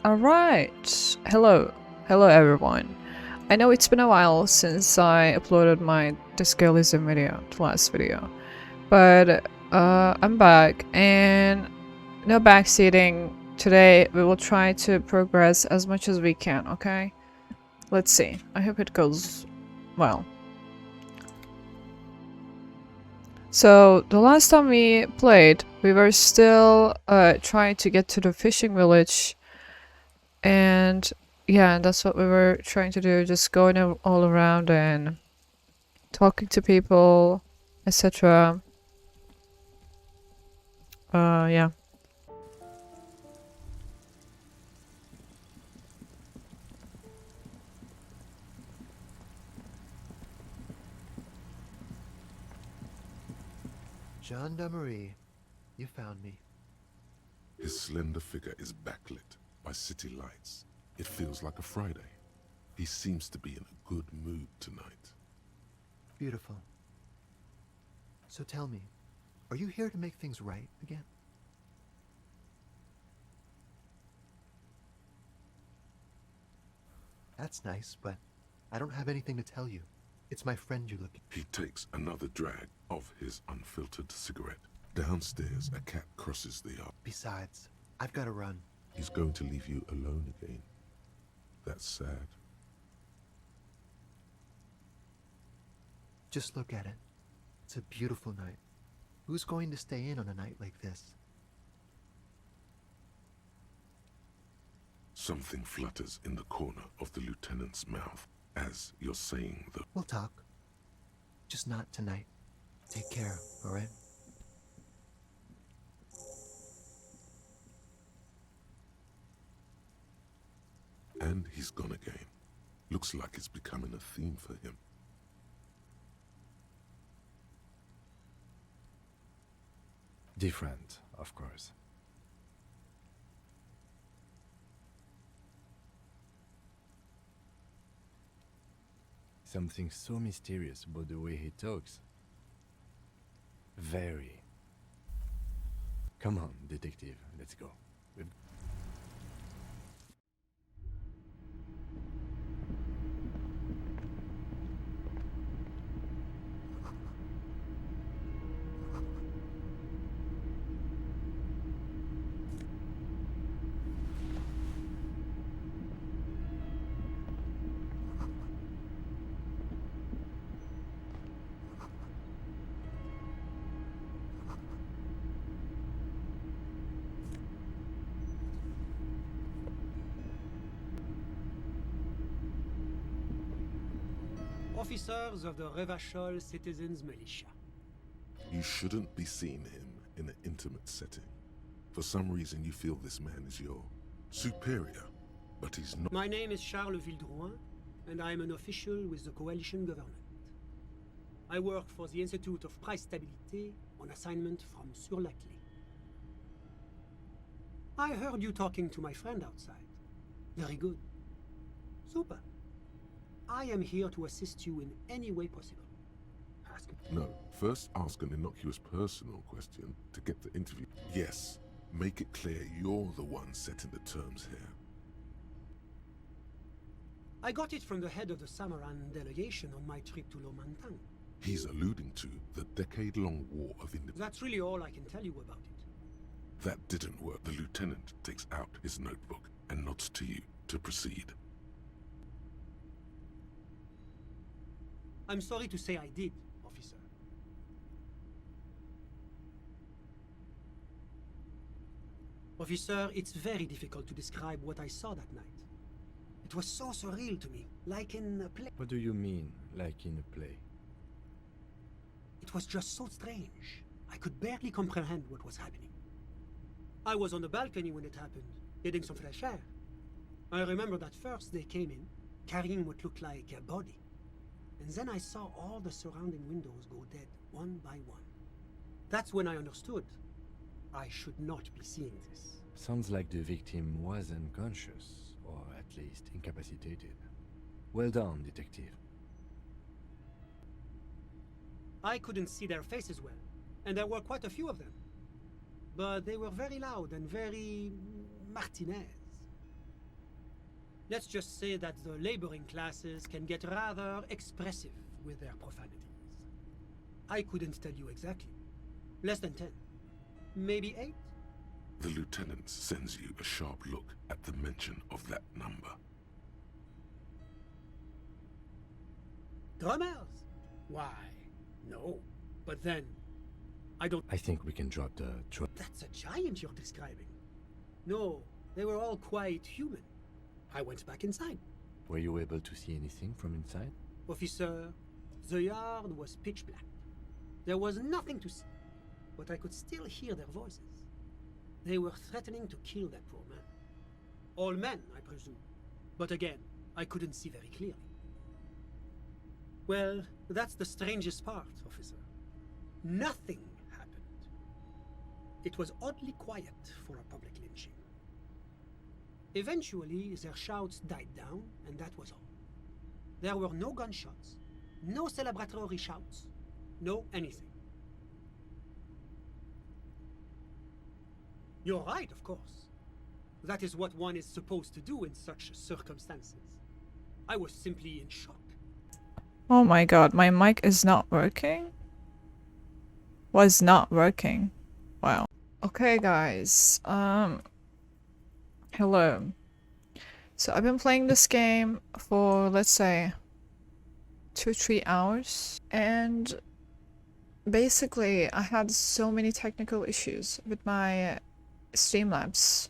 Alright, hello everyone. I know it's been a while since I uploaded my Disco Elysium video, the last video, but I'm back and no backseating. Today we will try to progress as much as we can, okay? Let's see, I hope it goes well. So the last time we played, we were still trying to get to the fishing village. And yeah, that's what we were trying to do, just going all around and talking to people, etc. Yeah. Gendarmerie, you found me. His slender figure is backlit by city lights. It feels like a Friday. He seems to be in a good mood tonight. Beautiful. So tell me, are you here to make things right again? That's nice, but I don't have anything to tell you. It's my friend you're looking for. He takes another drag of his unfiltered cigarette. Downstairs, a cat crosses the yard. Besides, I've got to run. He's going to leave you alone again. That's sad. Just look at it. It's a beautiful night. Who's going to stay in on a night like this? Something flutters in the corner of the lieutenant's mouth as you're saying the... We'll talk. Just not tonight. Take care, alright? And he's gone again. Looks like it's becoming a theme for him. Different, of course. Something so mysterious about the way he talks. Very. Come on, detective, let's go. Officers of the Revachol Citizens Militia. You shouldn't be seeing him in an intimate setting. For some reason you feel this man is your superior, but he's not. My name is Charles Vildrouin, and I am an official with the coalition government. I work for the Institute of Price Stabilité on assignment from Sur-la-Clé. I heard you talking to my friend outside. Very good. Super. I am here to assist you in any way possible. Ask me. No, first ask an innocuous personal question to get the interview. Yes, make it clear you're the one setting the terms here. I got it from the head of the Samaran delegation on my trip to Lomantang. He's alluding to the decade-long war of independence. That's really all I can tell you about it. That didn't work. The lieutenant takes out his notebook and nods to you to proceed. I'm sorry to say I did, officer. Officer, it's very difficult to describe what I saw that night. It was so surreal to me, like in a play. What do you mean, like in a play? It was just so strange. I could barely comprehend what was happening. I was on the balcony when it happened, getting some fresh air. I remember that first they came in, carrying what looked like a body. And then I saw all the surrounding windows go dead, one by one. That's when I understood. I should not be seeing this. Sounds like the victim was unconscious, or at least incapacitated. Well done, detective. I couldn't see their faces well, and there were quite a few of them. But they were very loud and very Martinez. Let's just say that the laboring classes can get rather expressive with their profanities. I couldn't tell you exactly. Less than 10. Maybe 8? The lieutenant sends you a sharp look at the mention of that number. Drummers? Why, no. But then, I don't... I think we can drop the That's a giant you're describing. No, they were all quite human. I went back inside. Were you able to see anything from inside? Officer, the yard was pitch black. There was nothing to see, but I could still hear their voices. They were threatening to kill that poor man. All men, I presume. But again, I couldn't see very clearly. Well, that's the strangest part, officer. Nothing happened. It was oddly quiet for a public lynching. Eventually, their shouts died down, and that was all. There were no gunshots, no celebratory shouts, no anything. You're right, of course. That is what one is supposed to do in such circumstances. I was simply in shock. Oh my god, my mic is not working? Was not working. Wow. Okay guys, hello. So I've been playing this game for, let's say, 2-3 hours, and basically I had so many technical issues with my Streamlabs.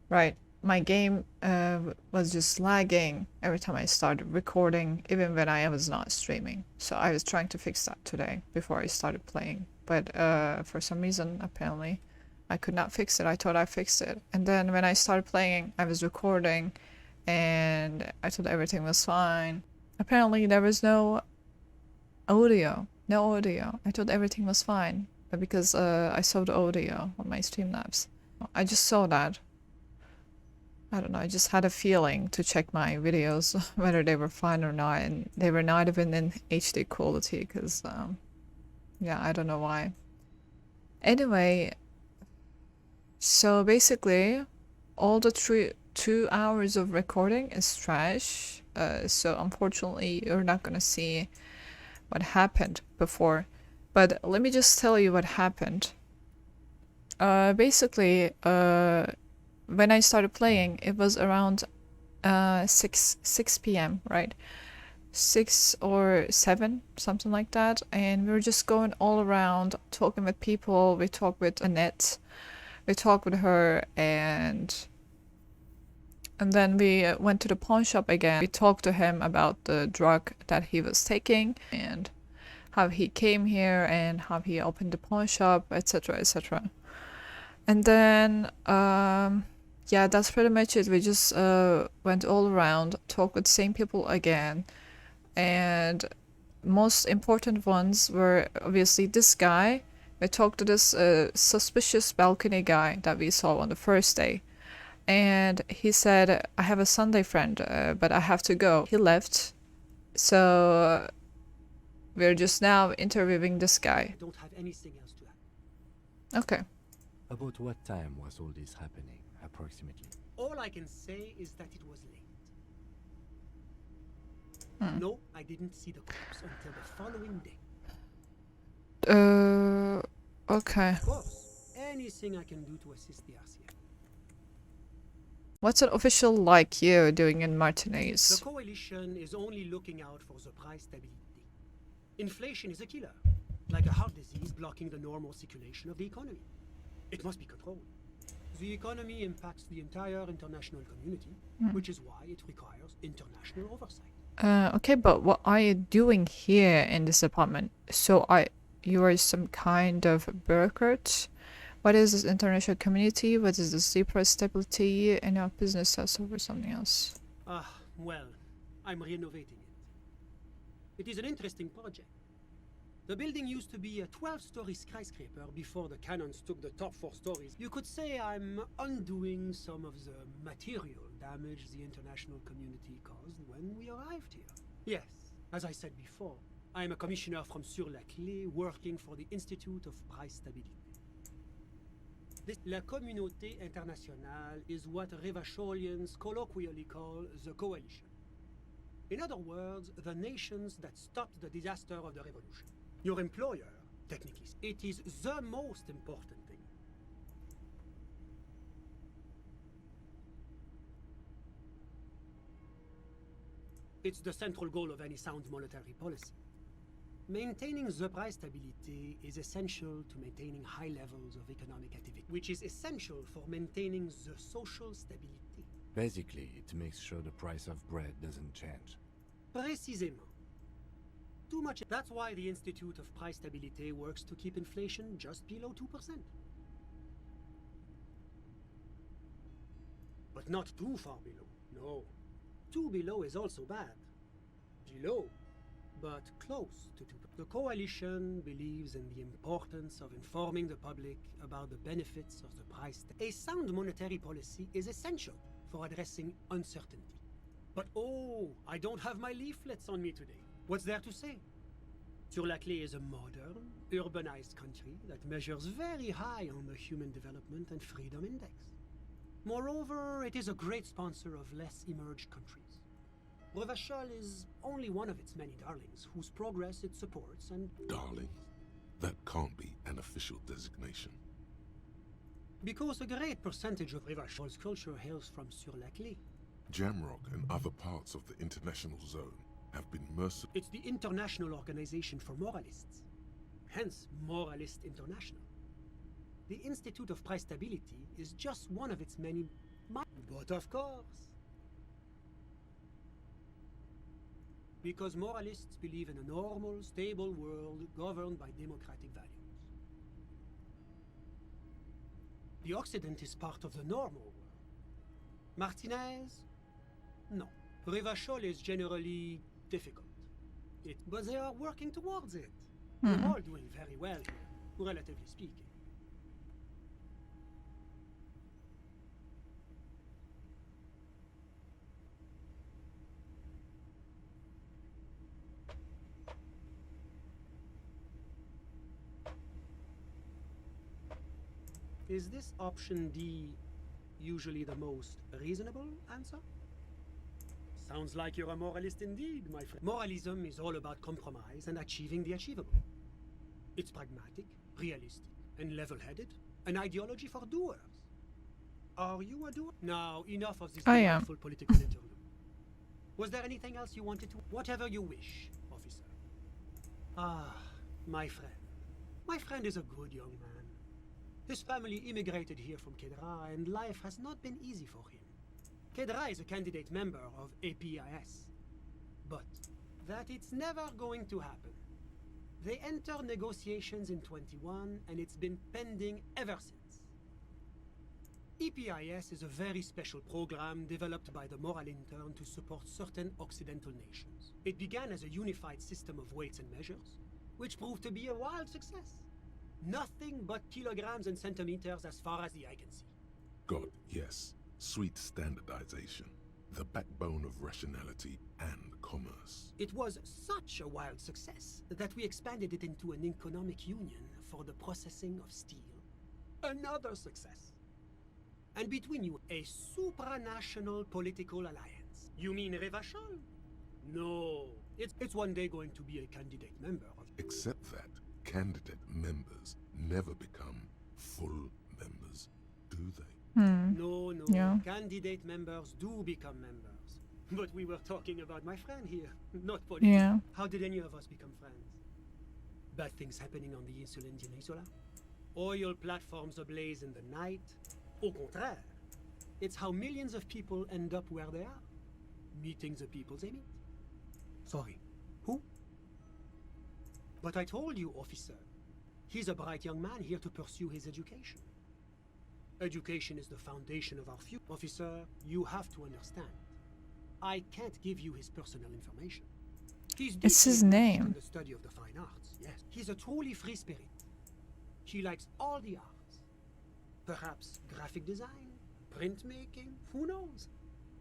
Right, my game was just lagging every time I started recording, even when I was not streaming. So I was trying to fix that today before I started playing, but for some reason apparently I could not fix it. I thought I fixed it, and then when I started playing I was recording and I thought everything was fine. Apparently there was no audio. I thought everything was fine, but because I saw the audio on my Streamlabs. I just saw that. I don't know, I just had a feeling to check my videos whether they were fine or not, and they were not even in HD quality because, yeah, I don't know why. Anyway, so basically, all the 2 hours of recording is trash, so unfortunately you're not gonna see what happened before. But let me just tell you what happened. Basically, when I started playing, it was around 6 p.m., right? 6 or 7, something like that. And we were just going all around, talking with people. We talked with Annette. We talked with her, and then we went to the pawn shop again. We talked to him about the drug that he was taking, and how he came here, and how he opened the pawn shop, etc., etc. And then, yeah, that's pretty much it. We just went all around, talked with the same people again, and most important ones were obviously this guy. We talked to this suspicious balcony guy that we saw on the first day, and he said, I have a Sunday friend, but I have to go. He left, so we're just now interviewing this guy. I don't have anything else to add. Okay. About what time was all this happening, approximately? All I can say is that it was late. No, I didn't see the corpse until the following day. Okay. Of course, anything I can do to assist the RCA. What's an official like you doing in Martinez? The coalition is only looking out for the price stability. Inflation is a killer, like a heart disease blocking the normal circulation of the economy. It must be controlled. The economy impacts the entire international community, which is why it requires international oversight. Okay, but what are you doing here in this apartment? So you are some kind of bureaucrat? What is this international community? What is this price stability? And your business has over something else. Well, I'm renovating it. It is an interesting project. The building used to be a 12-story skyscraper before the cannons took the top 4 stories. You could say I'm undoing some of the material damage the international community caused when we arrived here. Yes, as I said before, I am a commissioner from Sur-la-Clé working for the Institute of Price Stability. La communauté internationale is what Revacholians colloquially call the coalition. In other words, the nations that stopped the disaster of the revolution. Your employer, technically, it is the most important thing. It's the central goal of any sound monetary policy. Maintaining the price stability is essential to maintaining high levels of economic activity, which is essential for maintaining the social stability. Basically, it makes sure the price of bread doesn't change. Précisément. Too much. That's why the Institute of Price Stability works to keep inflation just below 2%. But not too far below. No. Too below is also bad. Below, but close to 2%. The coalition believes in the importance of informing the public about the benefits of the price. A sound monetary policy is essential for addressing uncertainty. But oh, I don't have my leaflets on me today. What's there to say? Sur-la-Clé is a modern, urbanized country that measures very high on the Human Development and Freedom Index. Moreover, it is a great sponsor of less emerged countries. Revachol is only one of its many darlings whose progress it supports and... Darling? That can't be an official designation. Because a great percentage of Revachol's culture hails from Sur-la-Clé. Jamrock and other parts of the international zone have been merciful. It's the International Organization for Moralists. Hence, Moralist International. The Institute of Price Stability is just one of its many... But of course... Because moralists believe in a normal, stable world governed by democratic values. The Occident is part of the normal world. Martinez? No. Revachol is generally difficult. But they are working towards it. We're all doing very well here, relatively speaking. Is this option D usually the most reasonable answer? Sounds like you're a moralist indeed, my friend. Moralism is all about compromise and achieving the achievable. It's pragmatic, realistic, and level-headed, an ideology for doers. Are you a doer? Now, enough of this delightful political interlude. Was there anything else you wanted to? Whatever you wish, officer. Ah, my friend. My friend is a good young man. His family immigrated here from Kedra, and life has not been easy for him. Kedra is a candidate member of APIS. But that it's never going to happen. They entered negotiations in 21, and it's been pending ever since. EPIS is a very special program developed by the Moral Intern to support certain Occidental nations. It began as a unified system of weights and measures, which proved to be a wild success. Nothing but kilograms and centimeters as far as the eye can see. God, yes. Sweet standardization. The backbone of rationality and commerce. It was such a wild success that we expanded it into an economic union for the processing of steel. Another success. And between you, a supranational political alliance. You mean Revachol? No. It's one day going to be a candidate member of... Except that candidate members never become full members, do they? No. Yeah. Candidate members do become members. But we were talking about my friend here, not politics. Yeah. How did any of us become friends? Bad things happening on the Insulindian Isola? Oil platforms ablaze in the night? Au contraire. It's how millions of people end up where they are. Meeting the people they meet. Sorry, who? But I told you, officer. He's a bright young man here to pursue his education. Education is the foundation of our future. Officer, you have to understand. I can't give you his personal information. It's his name. In the study of the fine arts, yes. He's a truly free spirit. He likes all the arts. Perhaps graphic design, printmaking, who knows?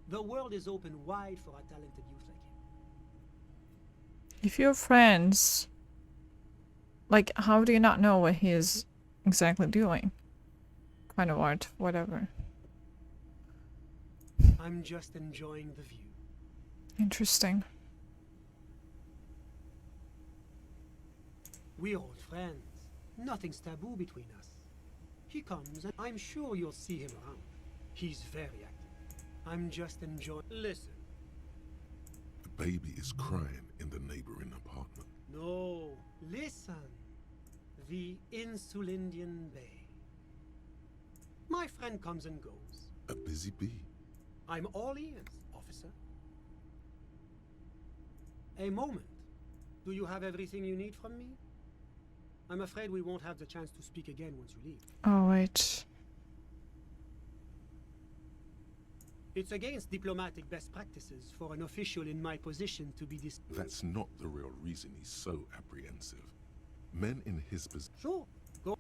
The world is open wide for a talented youth like him. If you're friends, like, how do you not know what he is exactly doing? kind of art, whatever. I'm just enjoying the view. Interesting. We're old friends. Nothing's taboo between us. He comes and I'm sure you'll see him around. He's very active. I'm just enjoying. Listen. The baby is crying in the neighboring apartment. No, listen. The Insulindian Bay. My friend comes and goes. A busy bee. I'm all ears, officer. A moment. Do you have everything you need from me? I'm afraid we won't have the chance to speak again once you leave. Oh, wait. It's against diplomatic best practices for an official in my position to be That's not the real reason he's so apprehensive. Men in his position. Sure, go.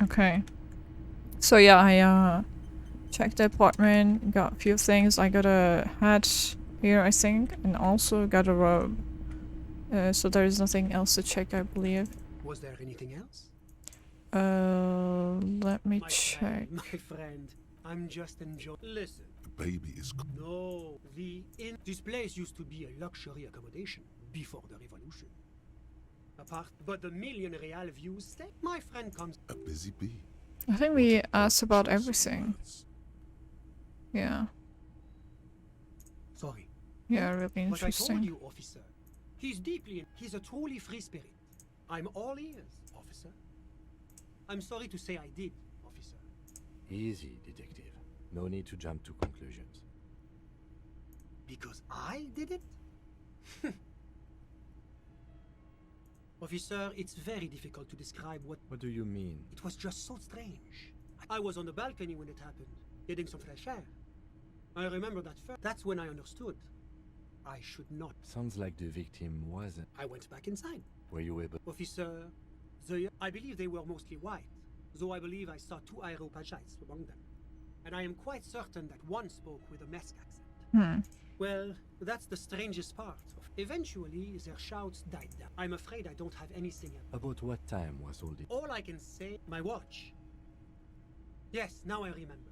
Okay. So yeah, I checked the apartment, got a few things. I got a hat here, I think, and also got a robe. So there is nothing else to check, I believe. Was there anything else? Let me My check. friend, my friend, I'm just enjoying. Listen. The baby is. No, this place used to be a luxury accommodation before the revolution. But the million real views stay. My friend comes. A busy bee. I think we asked about everything. Yeah. Sorry. Yeah, really But I told interesting. you, officer. He's a truly free spirit. I'm all ears, officer. I'm sorry to say I did, officer. Easy, detective. No need to jump to conclusions. Because I did it? Officer, it's very difficult to describe what... What do you mean? It was just so strange. I was on the balcony when it happened, getting some fresh air. I remember that first. That's when I understood. I should not. Sounds like the victim wasn't. I went back inside. Were you able? Officer, I believe they were mostly white, though I believe I saw 2 Aeropagites among them. And I am quite certain that one spoke with a Mesk accent. Well, that's the strangest part. Eventually, their shouts died down. I'm afraid I don't have anything else. About what time was all this? All I can say, my watch. Yes, now I remember.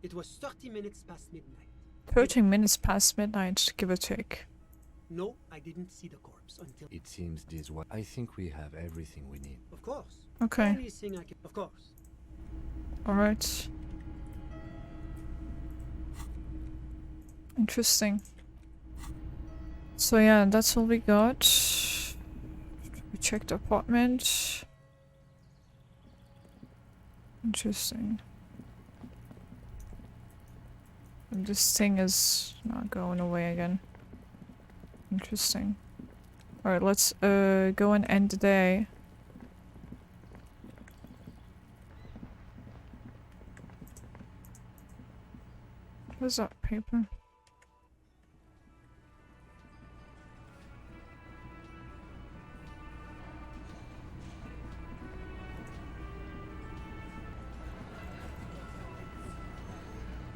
It was 30 minutes past midnight. 13 minutes past midnight, give or take. No, I didn't see the corpse until... It seems this was. I think we have everything we need. Of course. Okay. Anything I can... Of course. Alright. Interesting. So yeah, that's all we got. We checked the apartment. Interesting. And this thing is not going away again. Interesting. Alright, let's go and end the day. What's that paper?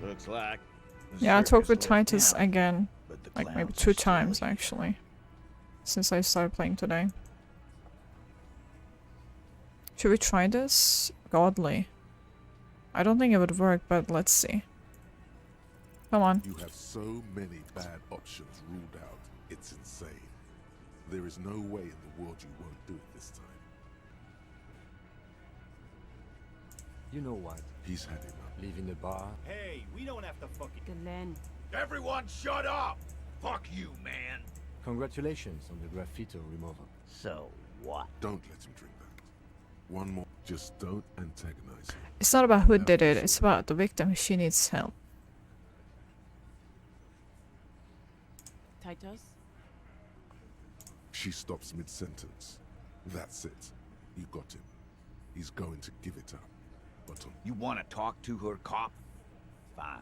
Looks like. Yeah, I talked with circus left Titus town, again. but the Like maybe clowns 2 are still times here. actually. Since I started playing today. Should we try this? Godly. I don't think it would work, but let's see. Come on. You have so many bad options ruled out. It's insane. There is no way in the world you won't do it this time. You know what? He's had enough. Leaving the bar. Hey, we don't have to fucking... Glenn. Everyone shut up! Fuck you, man! Congratulations on the graffito removal. So what? Don't let him drink that. One more. Just don't antagonize him. It's not about who did it, it's about the victim. She needs help. Titus? She stops mid-sentence. That's it. You got him. He's going to give it up. But on You want to talk to her, cop? Fine.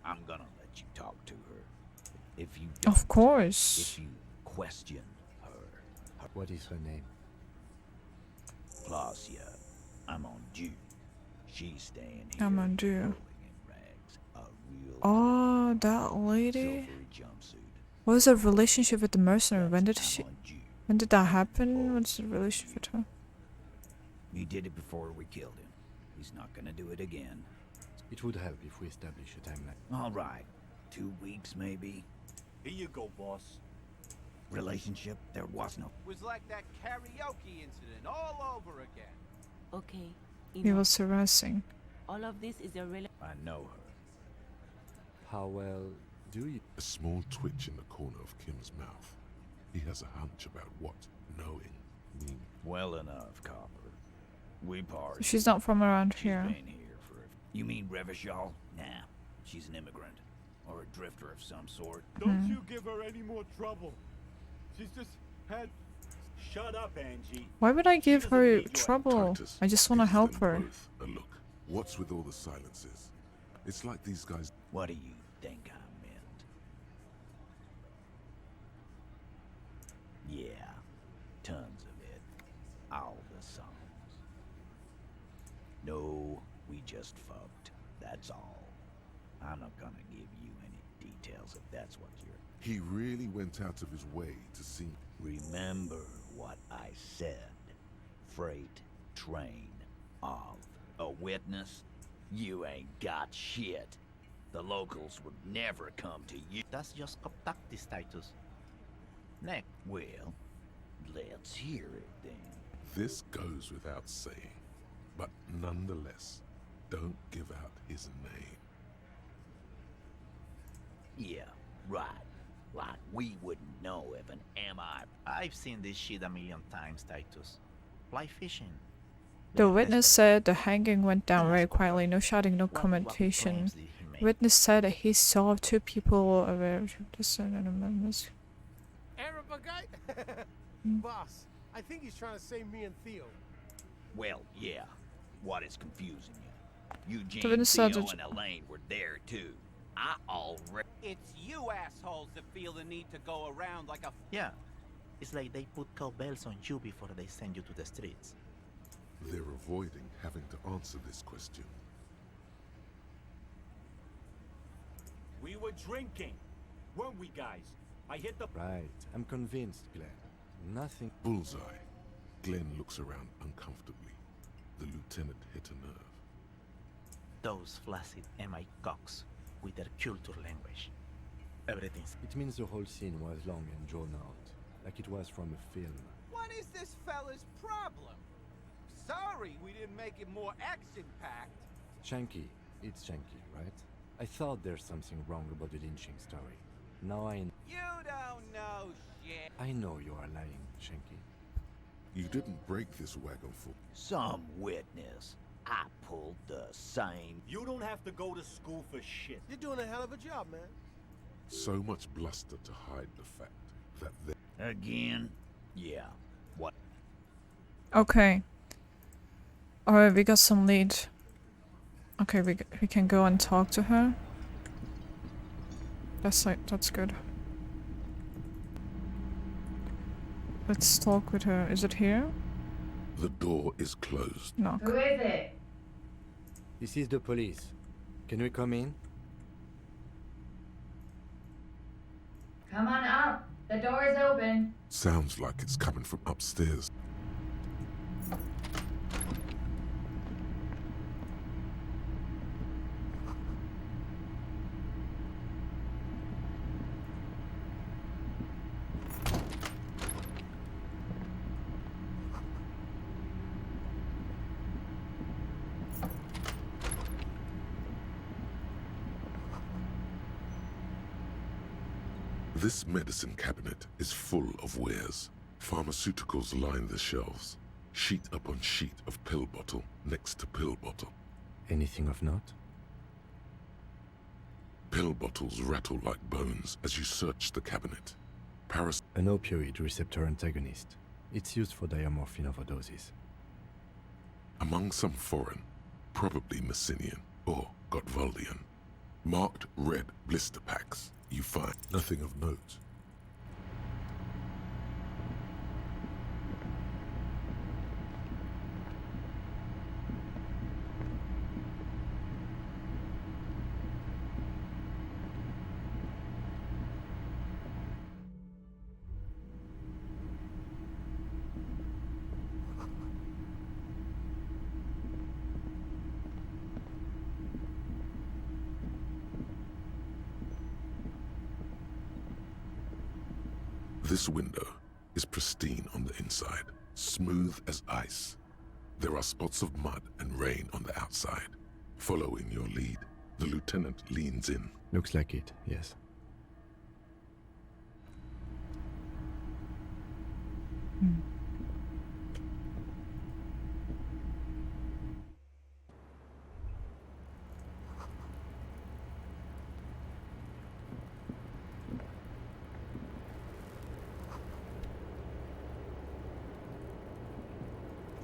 I'm gonna let you talk to her. If you don't, Of course. if you question her, What is her name? Klaasje, I'm on due. She's staying here. I'm on due. rolling in rags, a real Oh, that lady. silvery jumpsuit. What was her relationship with the mercenary? When did I'm on due. when did that happen? What's the relationship with her? We did it before we killed him. He's not gonna do it again. It would help if we establish a timeline. All right. 2 weeks, maybe. Here you go, boss. Relationship, there was no. Was like that karaoke incident all over again. Okay. He Enough. was harassing. All of this is irrelevant. I know her. How well do you? A small twitch in the corner of Kim's mouth. He has a hunch about what knowing means. Well enough, Copper. We parted. She's not from around She's here. been here for. You mean Revachol? Nah, she's an immigrant or a drifter of some sort. Don't you give her any more trouble. She's just had. Shut up, Angie. Why would I give doesn't her need your trouble? Titus I just want to gives help them her. both a look. What's with all the silences? It's like these guys. What do you think I meant? Yeah, tons of it. All the songs. No, we just fucked. That's all. I'm not gonna give you any details if that's what you're. He really went out of his way to see. Remember what I said. Freight train of. A witness? You ain't got shit. The locals would never come to you. That's just contact status. Next, well, let's hear it then. This goes without saying, but nonetheless, don't give out his name. Yeah, right. Like we wouldn't know if an MI. I've seen this shit a million times, Titus. Fly fishing. The They're witness desperate. said the hanging went down very quietly, no shouting, no What commentation. claims did he make? Witness said that he saw 2 people aware of this and members. Arab guy? Boss, I think he's trying to say me and Theo. Well, yeah. What is confusing you? The Eugene, witness said Theo, that- and Elaine were there too. I already. It's you assholes that feel the need to go around like a. Yeah. It's like they put cowbells on you before they send you to the streets. They're avoiding having to answer this question. We were drinking, weren't we, guys? I hit the. Right. I'm convinced, Glenn. Nothing. Bullseye. Glenn looks around uncomfortably. The lieutenant hit a nerve. Those flaccid MI cocks with their culture language. Everything's. It means the whole scene was long and drawn out, like it was from a film. What is this fella's problem? Sorry we didn't make it more action-packed. Shanky. It's Shanky, right? I thought there's something wrong about the lynching story. Now You don't know shit. I know you are lying, Shanky. You didn't break this wagon for. Some witness. I pulled the same. You don't have to go to school for shit. You're doing a hell of a job, man. So much bluster to hide the fact that they. Again? Yeah. What? Okay. Alright, we got some lead. Okay, we can go and talk to her. That's good. Let's talk with her. Is it here? The door is closed. No. Who is it? This is the police. Can we come in? Come on up. The door is open. Sounds like it's coming from upstairs. This medicine cabinet is full of wares. Pharmaceuticals line the shelves. Sheet upon sheet of pill bottle next to pill bottle. Anything of note? Pill bottles rattle like bones as you search the cabinet. An opioid receptor antagonist. It's used for diamorphine overdoses. Among some foreign, probably Messinian or Gotwaldian, marked red blister packs, you find nothing of note. This window is pristine on the inside, smooth as ice. There are spots of mud and rain on the outside. Following your lead, the lieutenant leans in. Looks like it, yes.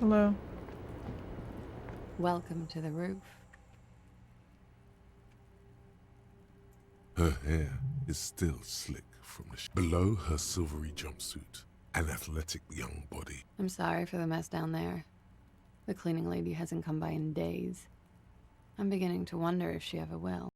Hello. Welcome to the roof. Her hair is still slick from the below her silvery jumpsuit, an athletic young body. I'm sorry for the mess down there. The cleaning lady hasn't come by in days. I'm beginning to wonder if she ever will.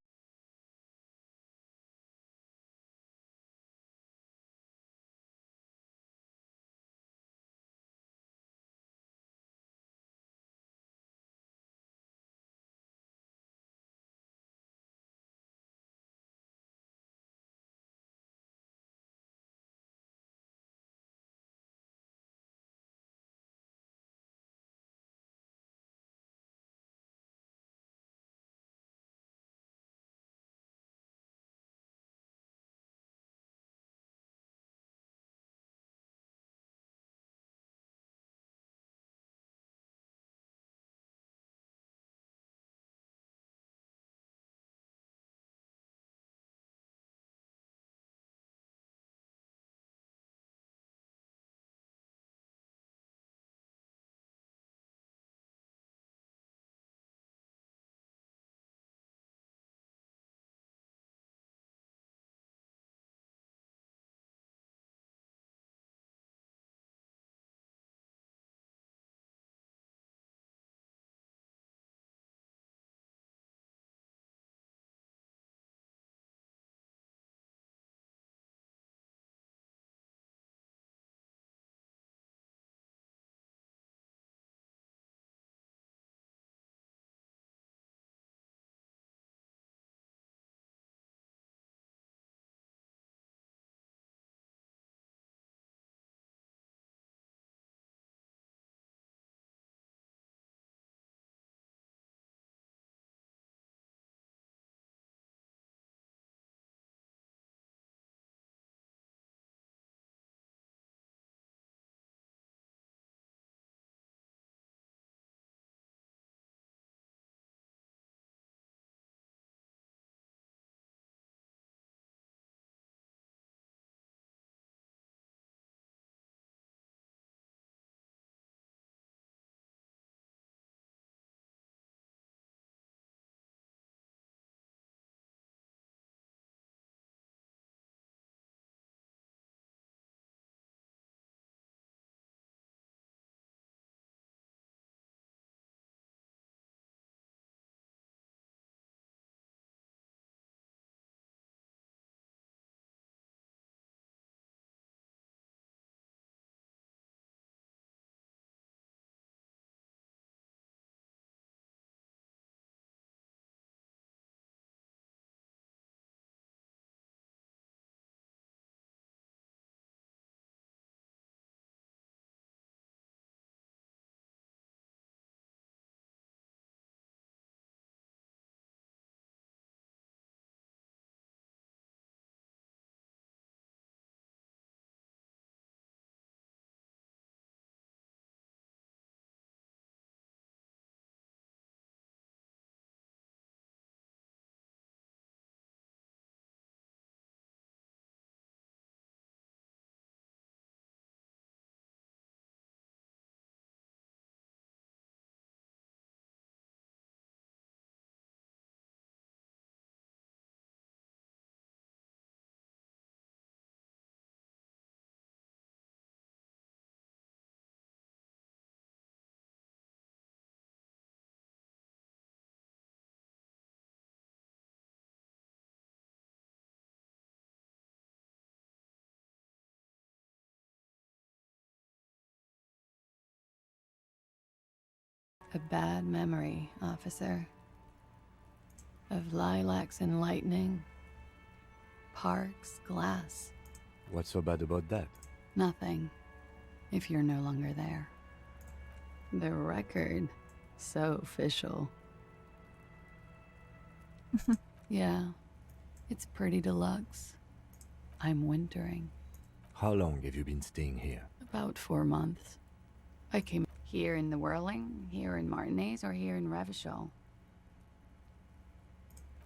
A bad memory, officer. Of lilacs and lightning, parks, glass, What's so bad about that? Nothing. If you're no longer there. The record. So official. Yeah. It's pretty deluxe. I'm wintering. How long have you been staying here? About 4 months. I came here in the Whirling, here in Martinez, or here in Ravishall.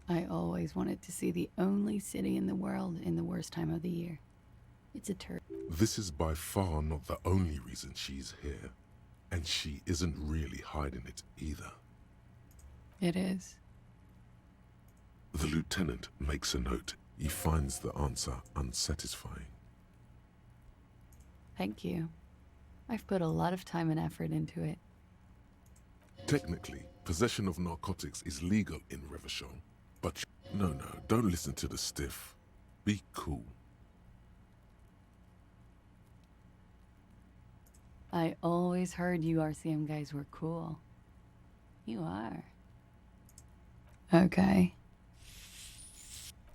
I always wanted to see the only city in the world in the worst time of the year. It's a This is by far not the only reason she's here. And she isn't really hiding it either. It is. The lieutenant makes a note. He finds the answer unsatisfying. Thank you. I've put a lot of time and effort into it. Technically, possession of narcotics is legal in Revachol, but no, don't listen to the stiff. Be cool. I always heard you RCM guys were cool. You are. Okay.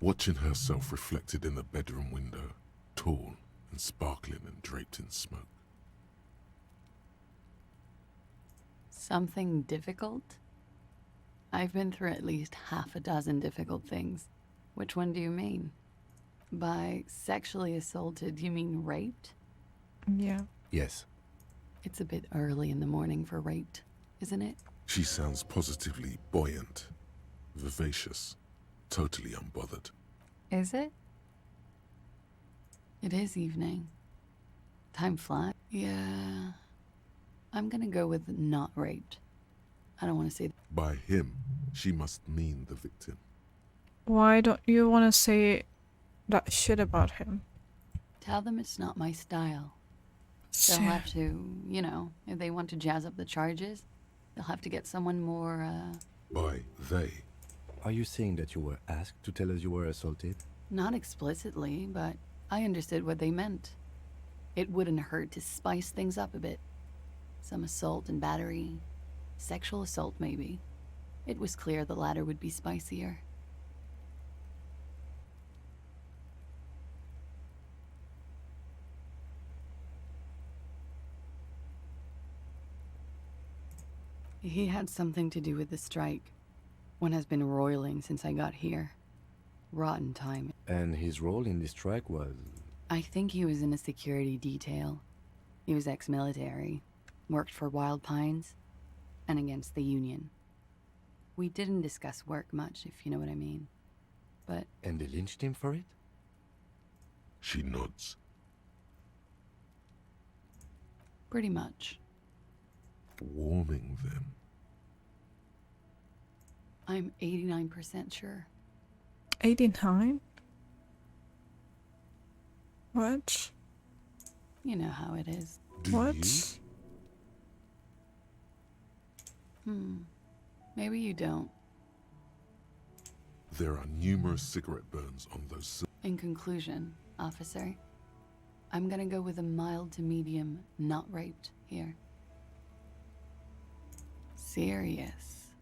Watching herself reflected in the bedroom window, tall and sparkling and draped in smoke. Something difficult? I've been through at least half a dozen difficult things. Which one do you mean? By sexually assaulted, you mean raped? Yeah. Yes. It's a bit early in the morning for raped, isn't it? She sounds positively buoyant, vivacious, totally unbothered. Is it? It is evening. Time flies. Yeah. I'm gonna go with not raped. I don't want to say By him, she must mean the victim. Why don't you want to say that shit about him? Tell them it's not my style. They'll have to, you know, if they want to jazz up the charges, they'll have to get someone more, By they. Are you saying that you were asked to tell us you were assaulted? Not explicitly, but I understood what they meant. It wouldn't hurt to spice things up a bit. Some assault and battery. Sexual assault, maybe. It was clear the latter would be spicier. He had something to do with the strike. One has been roiling since I got here. Rotten time. And his role in the strike was... I think he was in a security detail. He was ex-military, worked for Wild Pines, and against the Union. We didn't discuss work much, if you know what I mean. But... And they lynched him for it? She nods. Pretty much. Warming them. I'm 89% sure. 89? What? You know how it is. What? Maybe you don't. There are numerous cigarette burns on those... In conclusion, officer, I'm gonna go with a mild to medium not raped here. Serious.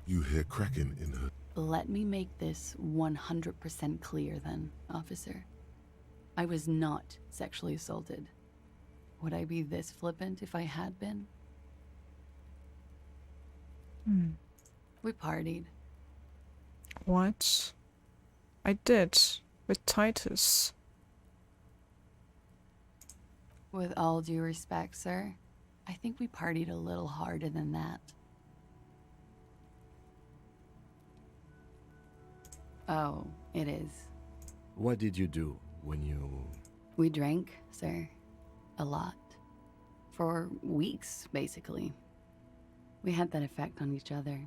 You hear cracking in her... Let me make this 100% clear then, officer. I was not sexually assaulted. Would I be this flippant if I had been? We partied. What? I did. With Titus. With all due respect, sir, I think we partied a little harder than that. Oh, it is. What did you do when you... We drank, sir. A lot. For weeks, basically. We had that effect on each other.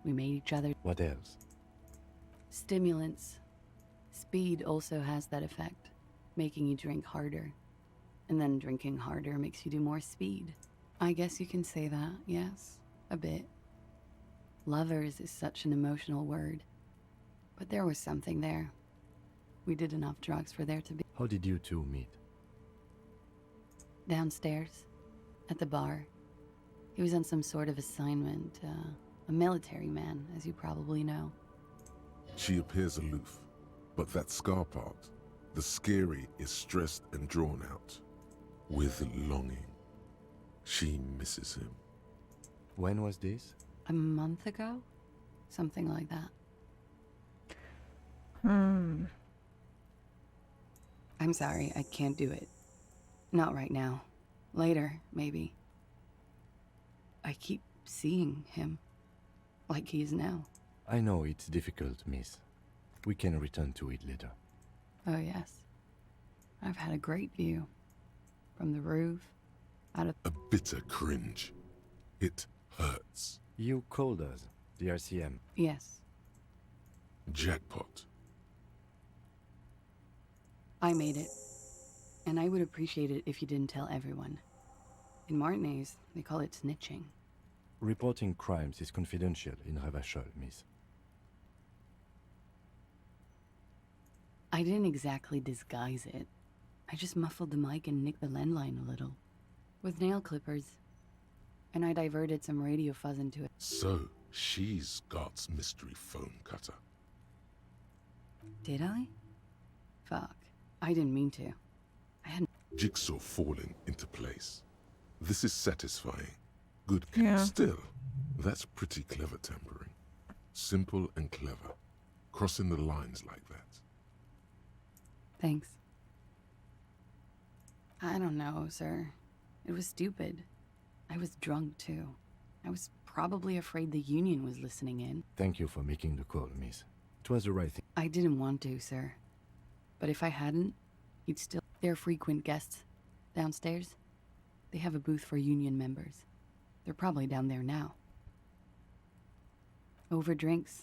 We made each other... What else? Stimulants. Speed also has that effect, making you drink harder. And then drinking harder makes you do more speed. I guess you can say that, yes. A bit. Lovers is such an emotional word. But there was something there. We did enough drugs for there to be... How did you two meet? Downstairs. At the bar. He was on some sort of assignment. A military man, as you probably know. She appears aloof, but that scar part, The scary is stressed and drawn out, with longing. She misses him. When was this? A month ago? Something like that. I'm sorry, I can't do it. Not right now. Later, maybe. I keep seeing him. Like he is now. I know it's difficult, miss. We can return to it later. Oh, yes. I've had a great view. From the roof, out of... A bitter cringe. It hurts. You called us, the RCM. Yes. Jackpot. I made it. And I would appreciate it if you didn't tell everyone. In Martinez, they call it snitching. Reporting crimes is confidential in Ravachol, miss. I didn't exactly disguise it. I just muffled the mic and nicked the landline a little. With nail clippers. And I diverted some radio fuzz into it. So, she's Scott's mystery phone cutter. Did I? Fuck. I didn't mean to. I hadn't... Jigsaw falling into place. This is satisfying. Good. Yeah. Still, that's pretty clever tampering. Simple and clever. Crossing the lines like that. Thanks. I don't know, sir. It was stupid. I was drunk, too. I was probably afraid the union was listening in. Thank you for making the call, miss. It was the right thing. I didn't want to, sir. But if I hadn't, you'd still... They're frequent guests. Downstairs. They have a booth for union members. They're probably down there now. Over drinks.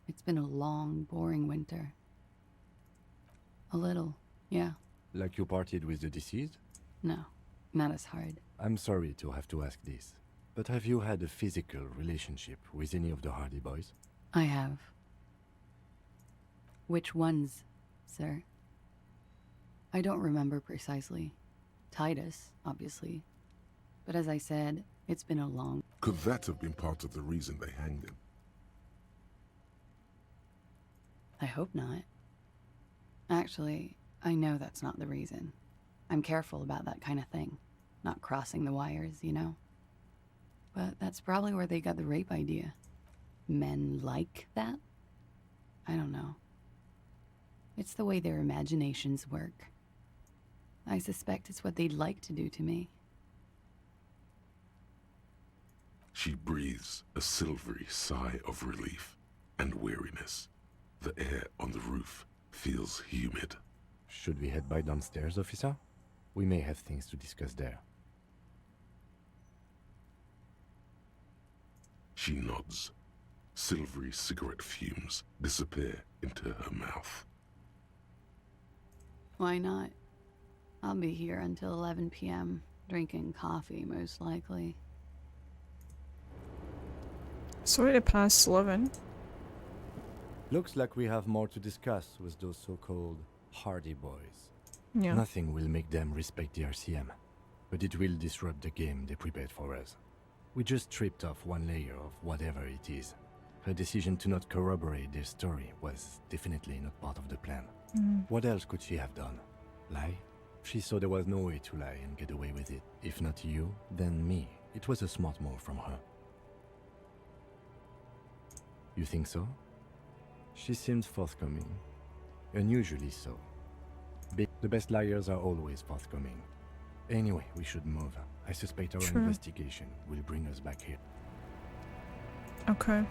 It's been a long, boring winter. A little, yeah. Like you partied with the deceased? No, not as hard. I'm sorry to have to ask this, but have you had a physical relationship with any of the Hardy Boys? I have. Which ones, sir? I don't remember precisely. Titus, obviously. But as I said, it's been a long... Could that have been part of the reason they hanged him? I hope not. Actually, I know that's not the reason. I'm careful about that kind of thing. Not crossing the wires, you know? But that's probably where they got the rape idea. Men like that? I don't know. It's the way their imaginations work. I suspect it's what they'd like to do to me. She breathes a silvery sigh of relief and weariness. The air on the roof feels humid. Should we head by downstairs, officer? We may have things to discuss there. She nods. Silvery cigarette fumes disappear into her mouth. Why not? I'll be here until 11 p.m., drinking coffee, most likely. It's already past 11. Looks like we have more to discuss with those so-called Hardy Boys. Yeah. Nothing will make them respect the RCM, but it will disrupt the game they prepared for us. We just stripped off one layer of whatever it is. Her decision to not corroborate their story was definitely not part of the plan. What else could she have done? Lie? She saw there was no way to lie and get away with it. If not you, then me. It was a smart move from her. You think so? She seemed forthcoming. Unusually so. The best liars are always forthcoming. Anyway, we should move. I suspect our True. investigation will bring us back here. Okay.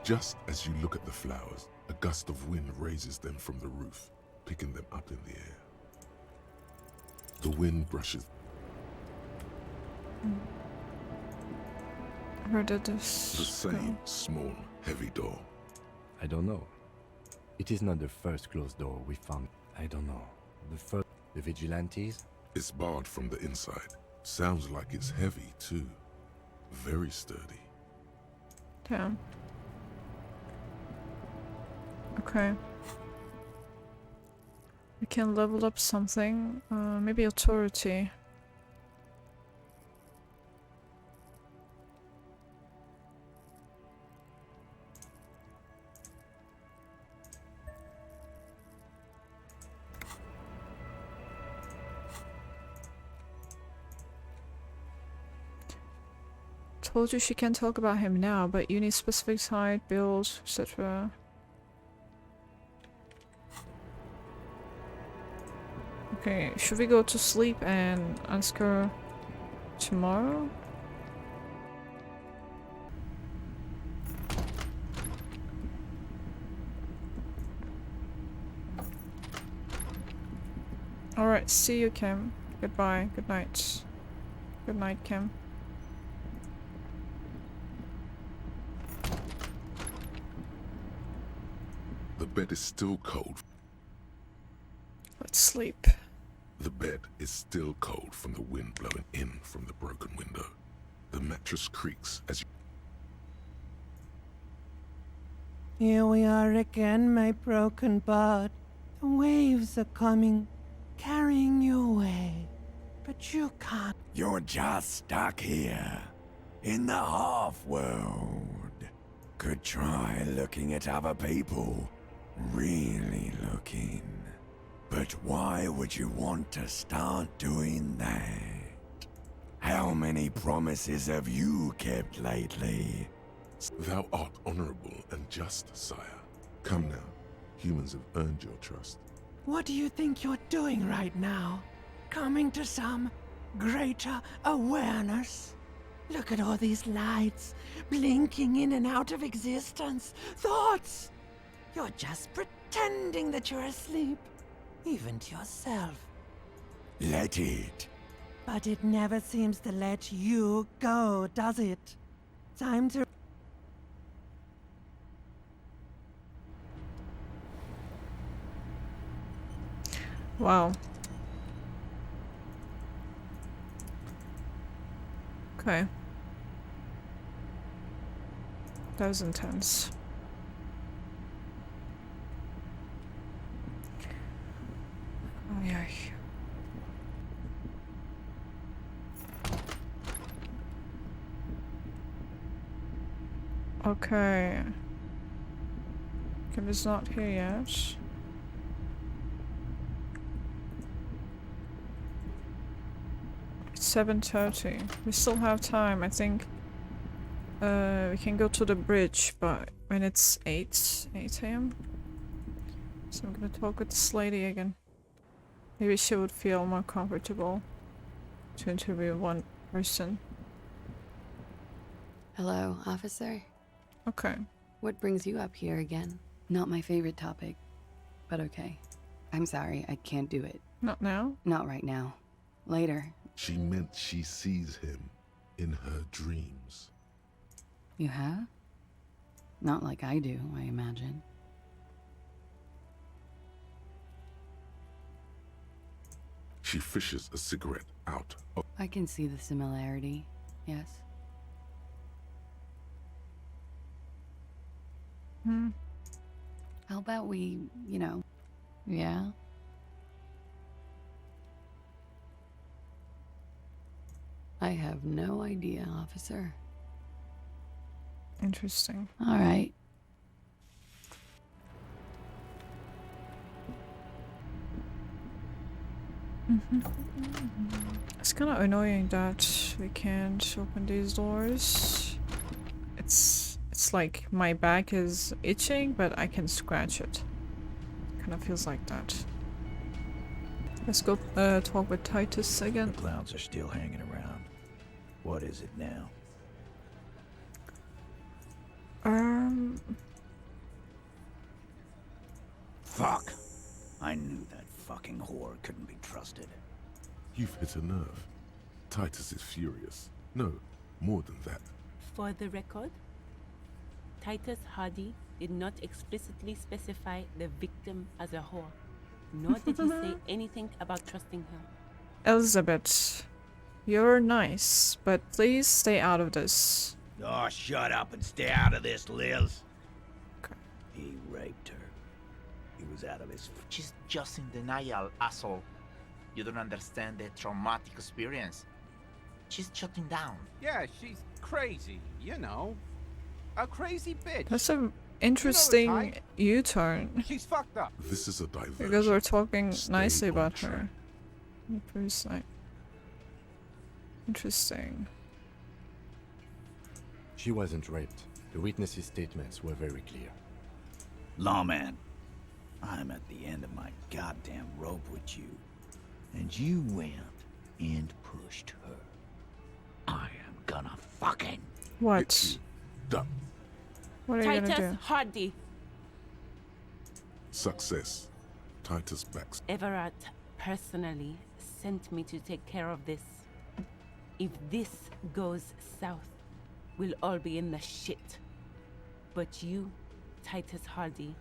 Just as you look at the flowers, a gust of wind raises them from the roof, picking them up in the air. The wind brushes. Where did this The same go? small, heavy door. I don't know. It is not the first closed door we found. I don't know. The vigilantes? It's barred from the inside. Sounds like it's heavy, too. Very sturdy. Damn. Okay. We can level up something. Maybe authority. told you she can't talk about him now, but you need specific height, build, etc. Okay, should we go to sleep and ask her tomorrow? Alright, see you, Kim. Goodbye. Good night. Good night, Kim. The bed is still cold. Let's sleep. The bed is still cold from the wind blowing in from the broken window. The mattress creaks as you... Here we are again, my broken bud. The waves are coming, carrying you away. But you can't. You're just stuck here, in the half-world. Could try looking at other people. Really looking. But why would you want to start doing that? How many promises have you kept lately? Thou art honorable and just, sire. Come now. Humans have earned your trust. What do you think you're doing right now? Coming to some greater awareness? Look at all these lights, blinking in and out of existence. Thoughts! You're just pretending that you're asleep. Even to yourself. Let it. But it never seems to let you go, does it? Time to... Wow. Okay. That was intense. Oh yeah. Okay. Kim is not here yet. It's 7:30. We still have time. I think we can go to the bridge, but when it's 8 a.m. So I'm gonna talk with this lady again. Maybe she would feel more comfortable to interview one person. Hello, officer. Okay. What brings you up here again? Not my favorite topic, but okay. I'm sorry, I can't do it. Not now? Not right now. Later. She meant she sees him in her dreams. You have? Not like I do, I imagine. She fishes a cigarette out of... I can see the similarity, yes. How about we, you know, yeah? I have no idea, officer. Interesting. All right. It's kind of annoying that we can't open these doors. It's like my back is itching, but I can scratch it. Kind of feels like that. Let's go talk with Titus again. The clouds are still hanging around. What is it now? Fuck! I knew that fucking whore couldn't be trusted. You've hit a nerve. Titus is furious. No, more than that. For the record, Titus Hardy did not explicitly specify the victim as a whore, nor did he say anything about trusting her. Elizabeth, you're nice, but please stay out of this. Oh, shut up and stay out of this, Liz. Okay. He raped her. He was out of his... She's just in denial, asshole. You don't understand the traumatic experience. She's shutting down. Yeah, she's crazy, you know. A crazy bitch. That's an interesting U-turn. She's fucked up. This is a diversion. Because we're talking Stay nicely on about track. her. On the previous night. Interesting. She wasn't raped. The witnesses' statements were very clear. Lawman, I'm at the end of my goddamn rope with you. And you went and pushed her. I am gonna fucking... What? Done. What are you gonna Titus do? Hardy. Success. Titus backs. Everett personally sent me to take care of this. If this goes south, we'll all be in the shit. But you, Titus Hardy,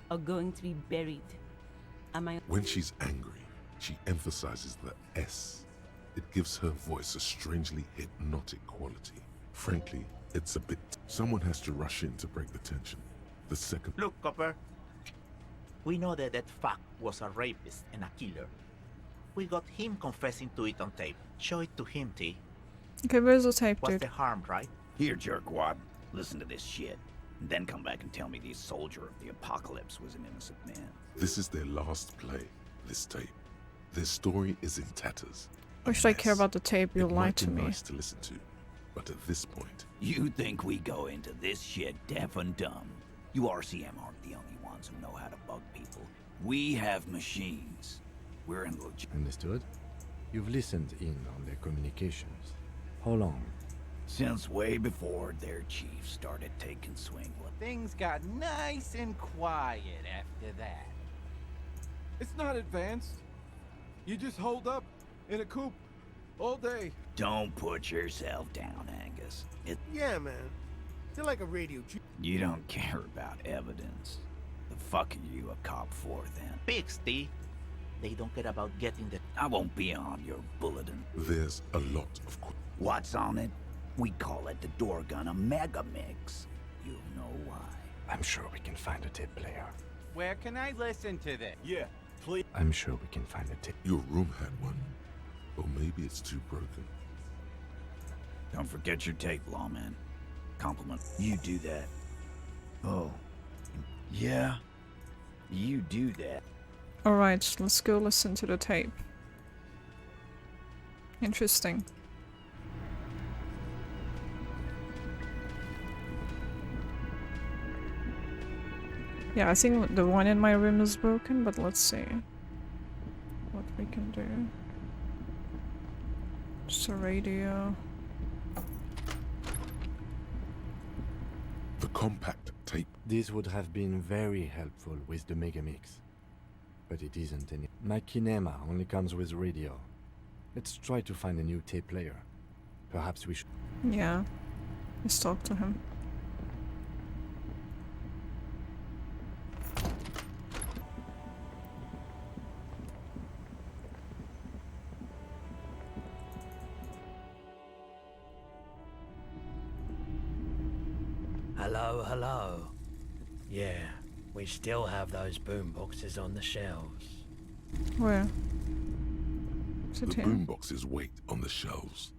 are going to be buried. Am I? When she's angry, she emphasizes the S. It gives her voice a strangely hypnotic quality. Frankly, it's a bit... Someone has to rush in to break the tension. The second... Look, Copper. We know that that fuck was a rapist and a killer. We got him confessing to it on tape. Show it to him, T. Okay, where's the tape, What's dude? the harm, right? Here, jerkwad. Listen to this shit. And then come back and tell me the soldier of the apocalypse was an innocent man. This is their last play, this tape. Their story is in tatters. Why should I care about the tape? You lied to me. Nice to listen to, but at this point... You think we go into this shit deaf and dumb? You RCM aren't the only ones who know how to bug people. We have machines. We're in legit. Understood? You've listened in on their communications. How long? Since way before their chief started taking swing with... Things got nice and quiet after that. It's not advanced. You just hold up in a coop all day. Don't put yourself down, Angus. Yeah, man. They're like a radio. You don't care about evidence. The fuck are you a cop for, then? Pigs, T. They don't care about getting the... I won't be on your bulletin. There's a lot of... What's on it? We call it the door gun a mega mix. You'll know why. I'm sure we can find a tape player. Where can I listen to this? Yeah, please. I'm sure we can find a tape. Your room had one. Or maybe it's too broken. Don't forget your tape, lawman. Compliment. You do that. Oh. Yeah? You do that. Alright, let's go listen to the tape. Interesting. Yeah, I think the one in my room is broken, but let's see what we can do. Just a radio. The compact tape. This would have been very helpful with the Megamix. But it isn't any. My Kinema only comes with radio. Let's try to find a new tape player. Perhaps we should... Yeah, let's talk to him. Hello, hello. Yeah, we still have those boom boxes on the shelves. Where? The boom boxes wait on the shelves.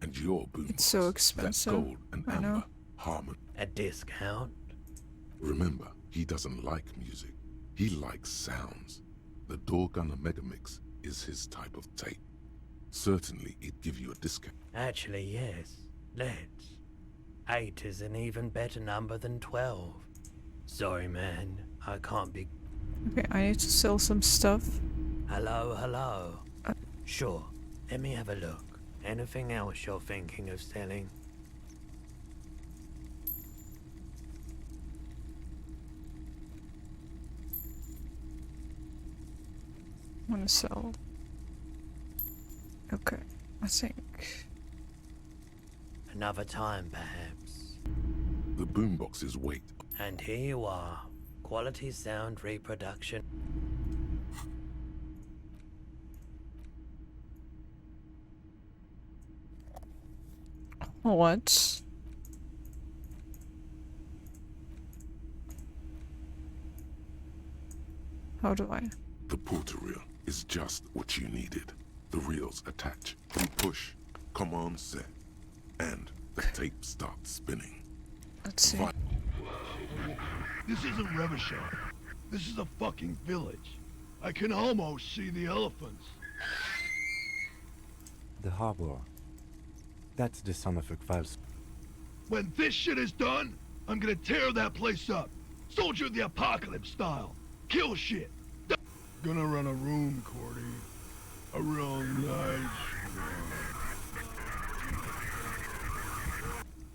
And your boom It's so expensive. That's gold and I amber. know. Harmon. A discount? Remember, he doesn't like music. He likes sounds. The Door Gunner Megamix is his type of tape. Certainly, it'd give you a discount. Actually, yes. Let's. 8 is an even better number than 12. Sorry, man. I can't be... Okay, I need to sell some stuff. Hello, hello. Sure. Let me have a look. Anything else you're thinking of selling? I want to sell. Okay, I think. Another time, perhaps. The boomboxes wait. And here you are. Quality sound reproduction. What? How do I? The porter reel is just what you needed. The reels attach. You push. Command set. And the tape starts spinning. Let's see. This isn't Revachon. This is a fucking village. I can almost see the elephants. The harbor. That's the son of a Kval's. When this shit is done, I'm gonna tear that place up. Soldier of the Apocalypse style. Kill shit. Gonna run a room, Cordy. A real nice one.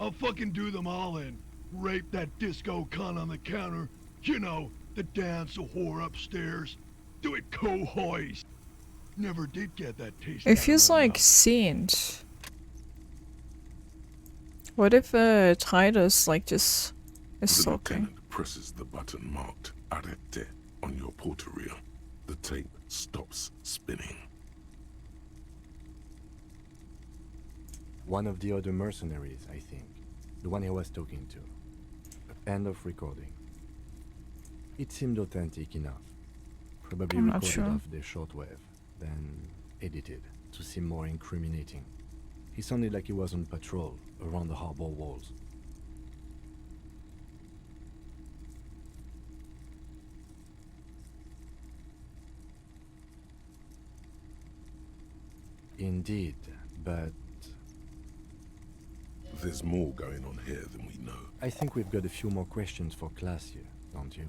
I'll fucking do them all in. Rape that disco cunt on the counter. You know, the dance a whore upstairs. Do it co-hoist. Never did get that taste. It feels like scenes. What if Titus like just is The sulking? lieutenant presses the button marked Arrête on your portal-reel. The tape stops spinning. One of the other mercenaries, I think. The one he was talking to. End of recording. It seemed authentic enough. Probably I'm not recorded sure. off the shortwave, then edited to seem more incriminating. He sounded like he was on patrol around the harbor walls. Indeed, but There's more going on here than we know. I think we've got a few more questions for Klaasje, don't you?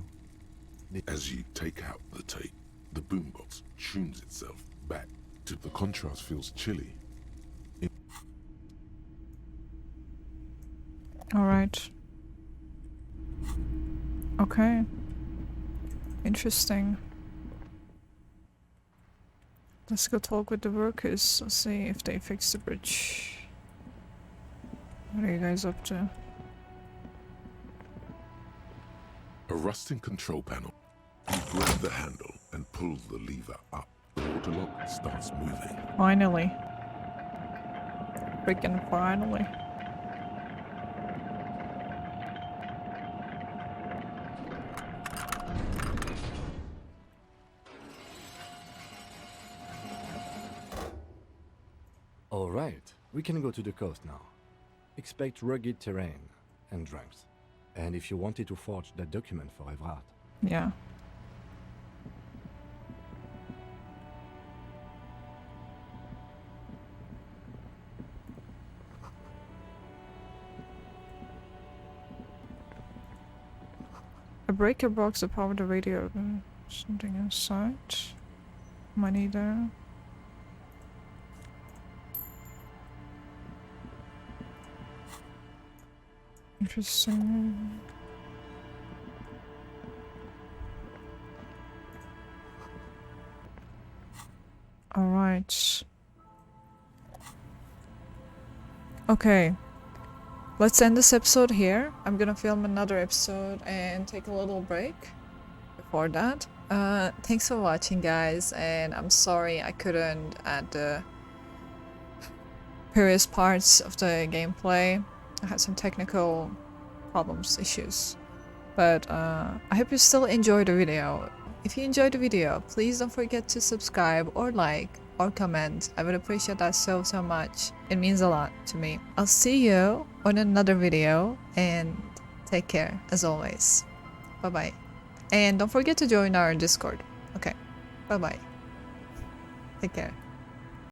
As you take out the tape, the boombox tunes itself back to the contrast feels chilly. Alright. Okay. Interesting. Let's go talk with the workers. Let's see if they fix the bridge. What are you guys up to? A rusting control panel. You grab the handle and pull the lever up. The waterlock starts moving. Finally. Freaking finally. All right, we can go to the coast now. Expect rugged terrain and drunks. And if you wanted to forge that document for Evrard. Yeah. A breaker box to power the radio. Something inside. Money there. Interesting. Alright. Okay. Let's end this episode here. I'm gonna film another episode and take a little break before that. Thanks for watching, guys, and I'm sorry I couldn't add the previous parts of the gameplay. I had some technical problems, issues. But I hope you still enjoyed the video. If you enjoyed the video, please don't forget to subscribe or like or comment. I would appreciate that so much. It means a lot to me. I'll see you on another video and take care as always. Bye bye. And don't forget to join our Discord. Okay. Bye bye. Take care.